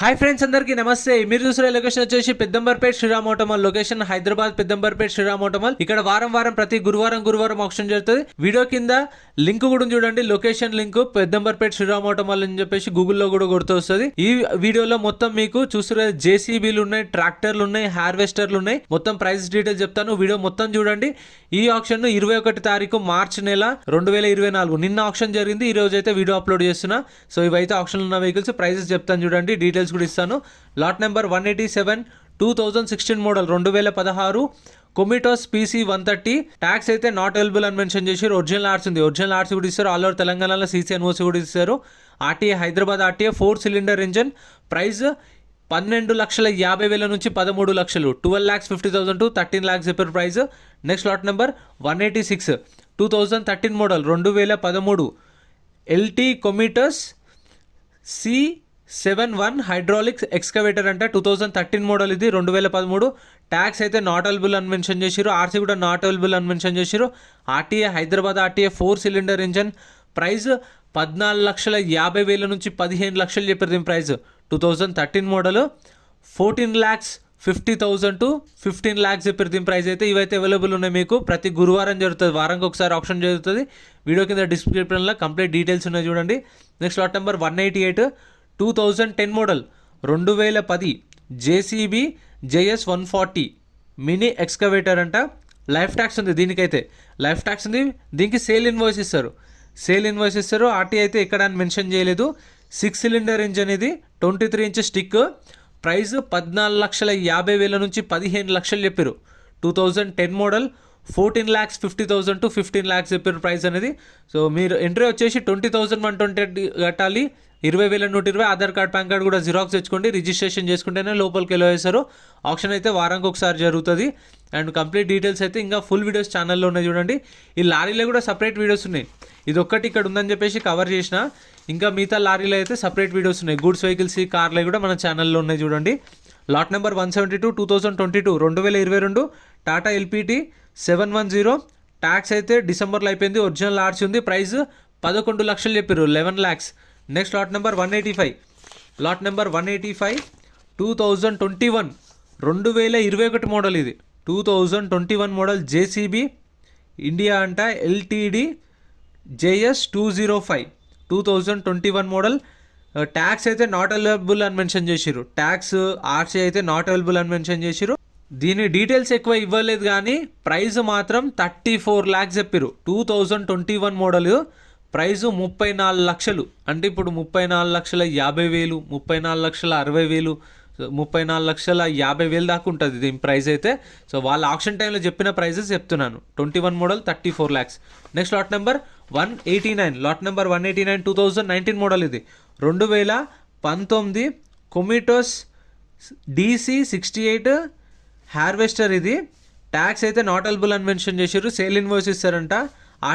Hi friends, అందరికీ నమస్తే. మీరు చూసిన లొకేషన్ వచ్చేసి పెద్దంబర్పేట్ శ్రీరామ్ ఆటోమాల్ లొకేషన్, హైదరాబాద్ పెద్దంబర్పేట్ శ్రీరామ్ ఆటోమాల్. ఇక్కడ వారం ప్రతి గురువారం ఆప్షన్ జరుగుతుంది. వీడియో కింద లింక్ కూడా చూడండి, లొకేషన్ లింక్ పెద్దంబర్పేట్ శ్రీరామ్ ఆటోమాల్ అని చెప్పేసి గూగుల్లో కూడా కొడుతూ వస్తుంది. ఈ వీడియోలో మొత్తం మీకు చూస్తున్న జేసీబీలు ఉన్నాయి, ట్రాక్టర్లు ఉన్నాయి, హార్వెస్టర్లు ఉన్నాయి. మొత్తం ప్రైస్ డీటెయిల్స్ చెప్తాను, వీడియో మొత్తం చూడండి. ఈ ఆప్షన్ 21 తారీఖు మార్చి నెల 2024 నిన్న ఆప్షన్ జరిగింది. ఈ రోజు అయితే వీడియో అప్లోడ్ చేస్తున్నా. సో ఇవైతే ఆప్షన్ ఉన్న వెహికల్స్ ప్రైజెస్ చెప్తాను చూడండి, డీటెయిల్స్ కూడా ఇస్తాను. Lot number 187 2016 model 2016 కొమిటోస్ PC 130. Tax అయితే నాట్ అవైలబుల్ అని మెన్షన్ చేశారు. ఒరిజినల్ ఆర్ట్స్ ఉంది, ఒరిజినల్ ఆర్ట్స్ కూడా ఇస్తారు. ఆల్ ఓవర్ తెలంగాణలో CC NOC కూడా ఇస్తారు. RTA Hyderabad RTA 4 cylinder engine. Price 12,50,000 నుంచి 13 లక్షలు, 12,50,000 to 13 lakhs చెప్పారు price. Next lot number 186 2013 model 2013 LT కొమిటోస్ C71 hydraulics excavator అంట. 2013 మోడల్ ఇది, 2013. ట్యాక్స్ అయితే నాట్ అవైలబుల్ అని మెన్షన్ చేశారు. RC కూడా నాట్ అవైలబుల్ అని మెన్షన్ చేశారు. RTA Hyderabad RTA 4 cylinder engine. Price 14,50,000 నుంచి 15 లక్షలు చెప్పారు దీని ప్రైస్. 2013 మోడల్ 14,50,000 to 15 lakhs చెప్పారు దీని ప్రైస్ అయితే. ఇవైతే అవైలబుల్ ఉన్నాయి మీకు. ప్రతి గురువారం జరుగుతుంది, వారానికి ఒకసారి ఆప్షన్ జరుగుతుంది. వీడియో కింద డిస్క్రిప్షన్లో కంప్లీట్ డీటెయిల్స్ ఉన్నాయి చూడండి. Next lot number 188 2010 model 2010 JCB JS 140 mini excavator అంట. లైఫ్ ట్యాక్స్ ఉంది దీనికైతే, లైఫ్ ట్యాక్స్ ఉంది. దీనికి సేల్ ఇన్వాయిస్ ఇస్తారు. RT అయితే ఎక్కడ అని మెన్షన్ చేయలేదు. 6 సిలిండర్ ఇంజన్ ఇది, 23 ఇంచ్ స్టిక్. ప్రైస్ 14,50,000 నుంచి 15 లక్షలు చెప్పారు. 2010 మోడల్ 14,50,000 to 15 lakhs చెప్పారు ప్రైస్ అనేది. సో మీరు ఎంట్రీ వచ్చేసి 20,120 కట్టాలి. 20,120 ఆధార్ కార్డ్, పాన్ కార్డ్ కూడా జిరాక్స్ తెచ్చుకోండి. రిజిస్ట్రేషన్ చేసుకుంటేనే లోపలికి వెళ్ళేస్తారు. ఆప్షన్ అయితే వారానికి ఒకసారి జరుగుతుంది. అండ్ కంప్లీట్ డీటెయిల్స్ అయితే ఇంకా ఫుల్ వీడియోస్ ఛానల్లో ఉన్నాయి చూడండి. ఈ లారీలో కూడా సపరేట్ వీడియోస్ ఉన్నాయి. ఇది ఒక్కటి ఇక్కడ ఉందని చెప్పేసి కవర్ చేసిన, ఇంకా మిగతా లారీలో అయితే సపరేట్ వీడియోస్ ఉన్నాయి. గూడ్స్ వెహికల్స్, కార్లు కూడా మన ఛానల్లో ఉన్నాయి చూడండి. Lot number 172 2022 2022 Tata LPT 710. Tax అయితే డిసెంబర్లో అయిపోయింది. ఒరిజినల్ ఆర్ట్స్ ఉంది. ప్రైస్ 11 లక్షలు చెప్పారు, 11 lakhs. Next lot number 185 2021 2021 model ఇది, 2021 మోడల్ JCB ఇండియా అంట LTD JS 205 2021 మోడల్. ట్యాక్స్ అయితే నాట్ అవైలబుల్ అని మెన్షన్ చేసిరు. ట్యాక్స్ RC అయితే నాట్ అవైలబుల్ అని మెన్షన్ చేసిరు. దీని డీటెయిల్స్ ఎక్కువ ఇవ్వలేదు కానీ ప్రైస్ మాత్రం 34 lakhs చెప్పారు. 2021 మోడల్. ప్రైజు 34 లక్షలు. అంటే ఇప్పుడు 34,50,000, 34,60,000, 34,50,000 దాకా ఉంటుంది దీని ప్రైస్ అయితే. సో వాళ్ళ ఆప్షన్ టైంలో చెప్పిన ప్రైజెస్ చెప్తున్నాను. 21 model 34 lakhs. Next lot number 189 2019 model ఇది, 2019 కొమిటోస్ DC 68 హార్వెస్టర్ ఇది. ట్యాక్స్ అయితే నాట్ అవైలబుల్ అని మెన్షన్ చేశారు. సేల్ ఇన్వాయిస్ ఇస్తారంట.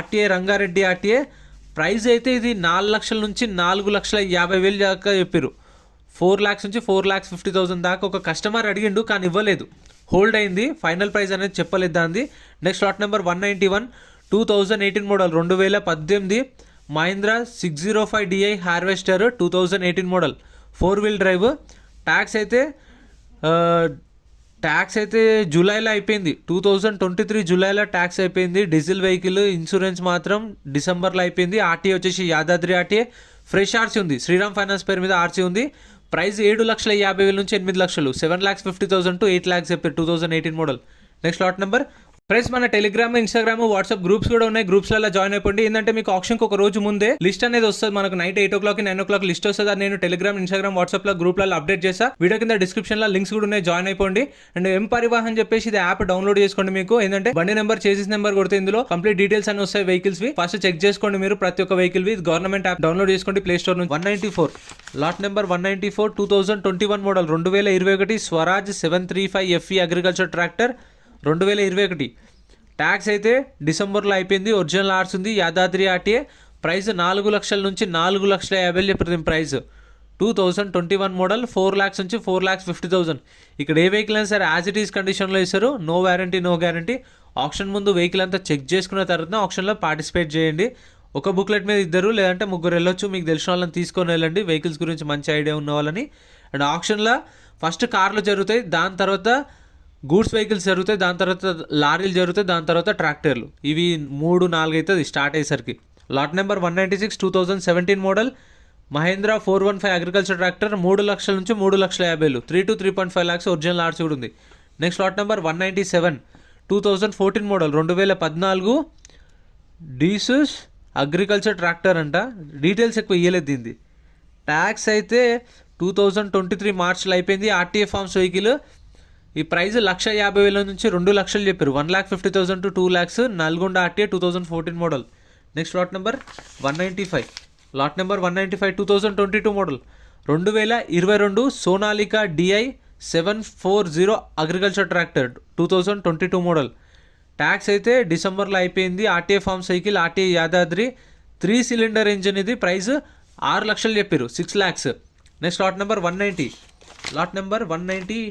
RTA Rangareddy RTA. ప్రైస్ అయితే ఇది 4 లక్షల నుంచి 4,50,000 దాకా చెప్పారు. 4 lakhs నుంచి 4,50,000 దాకా ఒక కస్టమర్ అడిగిండు కానీ ఇవ్వలేదు, హోల్డ్ అయింది. ఫైనల్ ప్రైస్ అనేది చెప్పలేదు దాన్ని. Next lot number 191 2018 model 2018 Mahindra 605 DI harvester 2018 model 4-wheel drive. Tax అయితే జూలైలో అయిపోయింది. 2023 జూలైలో ట్యాక్స్ అయిపోయింది. Diesel vehicle. ఇన్సూరెన్స్ మాత్రం డిసెంబర్లో అయిపోయింది. RTA వచ్చేసి యాదాద్రి RTA. ఫ్రెష్ RC ఉంది, శ్రీరామ్ ఫైనాన్స్ పేరు మీద RC ఉంది. ప్రైస్ 7,50,000 నుంచి 8 లక్షలు, 7,50,000 to 8 lakhs చెప్పారు. 2018 model. Next lot number. Friends, మన టెలిగ్రామ్, ఇన్స్టాగ్రామ్, వాట్సాప్ గ్రూప్స్ కూడా ఉన్నాయి. గ్రూప్స్లలో జాయిన్ అయిపోండి. ఏంటంటే మీకు ఆప్షన్కి ఒక రోజు ముందే లిస్ట్ అనేది వస్తుంది. మనకు నైట్ 8 o'clock 9 o'clock లిస్ట్ వస్తుంది. అది నేను టెలిగ్రామ్, ఇన్స్టాగ్రామ్, వాట్సాప్లో గ్రూప్లలో అప్డేట్ చేస్తా. వీడియో కింద డిస్క్రిప్షన్లో లింక్స్ కూడా ఉన్నాయి, జాయిన్ అయిపోండి. అండ్ M పరివాహన్ చెప్పేసి ఇది యాప్ డౌన్లోడ్ చేసుకోండి. మీకు ఏంటంటే బండి నెంబర్, చేసిస్ నెంబర్ కొడితే ఇందులో కంప్లీట్ డీటెయిల్స్ అని వస్తాయి వెహికల్స్. ఫస్ట్ చెక్ చేసుకోండి మీరు ప్రతి ఒక్క వెహికల్. గవర్నమెంట్ యాప్ డౌన్లోడ్ చేసుకోండి ప్లే స్టోర్ నుంచి. 194 lot number 194 2021 model 2021 Swaraj 735 FE agriculture tractor 2021. Tax అయితే డిసెంబర్లో అయిపోయింది. ఒరిజినల్ ఆర్ట్స్ ఉంది, యాదాద్రి RTA. ప్రైస్ 4 లక్షల నుంచి 4,50,000 చెప్పారు ప్రైస్. 2021 మోడల్ 4 lakhs నుంచి 4,50,000. ఇక్కడ ఏ వెహికల్ అయినా సరే యాజ్ ఇట్ ఈస్ కండిషన్లో ఇస్తారు. No warranty, no guarantee. Option ముందు వెహికల్ అంతా చెక్ చేసుకున్న తర్వాత ఆప్షన్లో పార్టిసిపేట్ చేయండి. ఒక బుక్లెట్ మీద 2 లేదంటే 3 వెళ్ళొచ్చు. మీకు తెలిసిన వాళ్ళని తీసుకొని వెళ్ళండి, వెహికల్స్ గురించి మంచి ఐడియా ఉన్న వాళ్ళని. అండ్ ఆప్షన్లో ఫస్ట్ కార్లు జరుగుతాయి, దాని తర్వాత గూడ్స్ వెహికల్స్ జరుగుతాయి, దాని తర్వాత లారీలు జరుగుతాయి, దాని తర్వాత ట్రాక్టర్లు. ఇవి 3-4 అవుతుంది స్టార్ట్ అయ్యేసరికి. Lot number 196 2017 model Mahindra 415 agriculture tractor 3 లక్షల నుంచి 3,50,000, 3 to 3.5 lakhs ఒరిజినల్ ఆర్సీ కూడా ఉంది. నెక్స్ట్ లాట్ నెంబర్ 197 2014 మోడల్ 2014 డీసస్ అగ్రికల్చర్ ట్రాక్టర్ అంట. డీటెయిల్స్ ఎక్కువ ఇవ్వలేదు దీనిది. ట్యాక్స్ అయితే 2023 మార్చ్లో అయిపోయింది. RTA forms vehicle. ఈ ప్రైస్ 1,50,000 నుంచి 2 లక్షలు చెప్పారు. 1,50,000 to 2 lakhs. Nalgonda RTA 2014 model. Next lot number 195. Lot number 195 2022 model 2022 Sonalika DI 740 agriculture tractor 2022 model. Tax అయితే డిసెంబర్లో అయిపోయింది. RTA farms cycle, RTA Yadadri 3 cylinder engine. ఇది ప్రైస్ 6 లక్షలు చెప్పారు, 6 lakhs. Next lot number 190. Lot number 190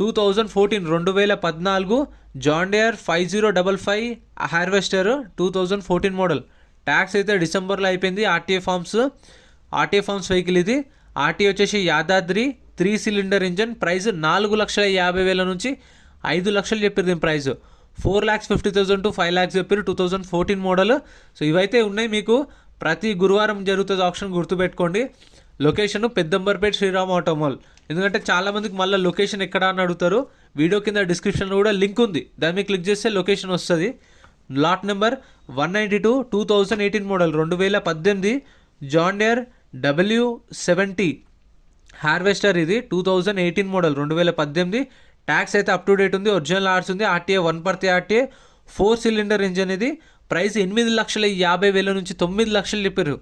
2014 2014 John Deere 5055 హార్వెస్టర్ 2014 మోడల్. ట్యాక్స్ అయితే డిసెంబర్లో అయిపోయింది. ఆర్టీఏ ఫార్మ్స్ వెహికల్ ఇది. ఆర్టీఏ వచ్చేసి యాదాద్రి 3 cylinder ఇంజన్. ప్రైస్ 4,50,000 నుంచి 5 లక్షలు చెప్పారు. దీని ప్రైస్ 4,50,000 to 5 lakhs చెప్పారు. 2014 మోడల్. సో ఇవైతే ఉన్నాయి. మీకు ప్రతి గురువారం జరుగుతుంది ఆప్షన్, గుర్తుపెట్టుకోండి. లొకేషన్ పెద్దంబర్పేట్ శ్రీరామ్ ఆటోమాల్. ఎందుకంటే చాలామందికి మళ్ళీ లొకేషన్ ఎక్కడ అని అడుగుతారు. వీడియో కింద డిస్క్రిప్షన్లో కూడా లింక్ ఉంది, దాన్ని మీద క్లిక్ చేస్తే లొకేషన్ వస్తుంది. Lot number 192 2018 model 2018 John Deere W70 harvester. ఇది 2018 మోడల్ 2018. ట్యాక్స్ అయితే అప్ టు డేట్ ఉంది, ఒరిజినల్ ఆర్ట్స్ ఉంది. RTA 1 RTA 4 cylinder engine. ఇది ప్రైస్ 8,50,000 నుంచి 9 లక్షలు చెప్పారు.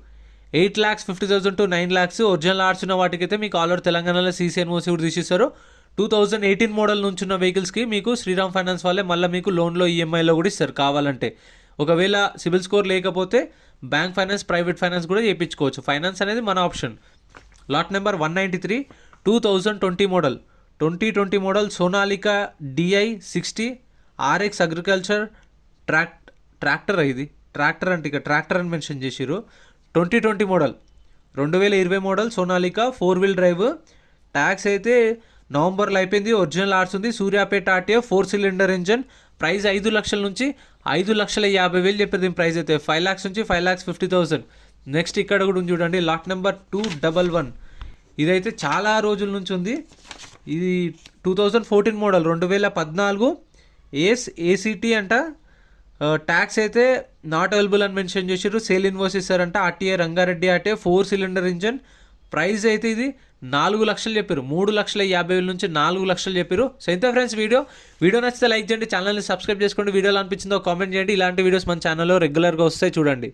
8,50,000 to 9 lakhs. ఒరిజినల్ ఆర్ట్స్ ఉన్న వాటికైతే మీకు ఆల్ ఓవర్ తెలంగాణలో CCNOC కూడా తీసిస్తారు. 2018 మోడల్ నుంచి ఉన్న వెహికల్స్కి మీకు శ్రీరామ్ ఫైనాన్స్ వాళ్ళే మళ్ళీ మీకు లోన్లో ఈఎంఐలో కూడా ఇస్తారు కావాలంటే. ఒకవేళ సిబిల్ స్కోర్ లేకపోతే బ్యాంక్ ఫైనాన్స్, ప్రైవేట్ ఫైనాన్స్ కూడా చేయించుకోవచ్చు. ఫైనాన్స్ అనేది మన option. Lot number 193 2020 model 2020 model Sonalika DI 60 RX agriculture tractor. ఇది ట్రాక్టర్ అంటే ఇక ట్రాక్టర్ అని మెన్షన్ చేసిరు. 2020 model 2020 model Sonalika 4-wheel drive. Tax అయితే నవంబర్లో అయిపోయింది. ఒరిజినల్ ఆర్ట్స్ ఉంది. Suryapet RTA 4 cylinder engine. Price 5 లక్షల నుంచి 5,50,000 చెప్పారు. దీని ప్రైస్ అయితే 5 lakhs నుంచి 5,50,000. నెక్స్ట్ ఇక్కడ కూడా ఉంది చూడండి. Lot number 211. ఇదైతే చాలా రోజుల నుంచి ఉంది. ఇది 2014 మోడల్ 2014 ఏసీటీ అంట. ట్యాక్స్ అయితే నాట్ అవైలబుల్ అని మెన్షన్ చేశారు. సేల్ ఇన్వాయిస్ ఇస్తారంట. RTA Rangareddy RTA 4 cylinder engine. Price అయితే ఇది 4 లక్షలు చెప్పారు. 3,50,000 నుంచి 4 లక్షలు చెప్పారు. సో ఇంత ఫ్రెండ్స్ వీడియో నచ్చితే లైక్ చేయండి, ఛానల్ని సబ్స్క్రైబ్ చేసుకోండి. వీడియోలో అనిపించిందో కామెంట్ చేయండి. ఇలాంటి వీడియోస్ మన ఛానల్లో రెగ్యులర్గా వస్తాయి, చూడండి.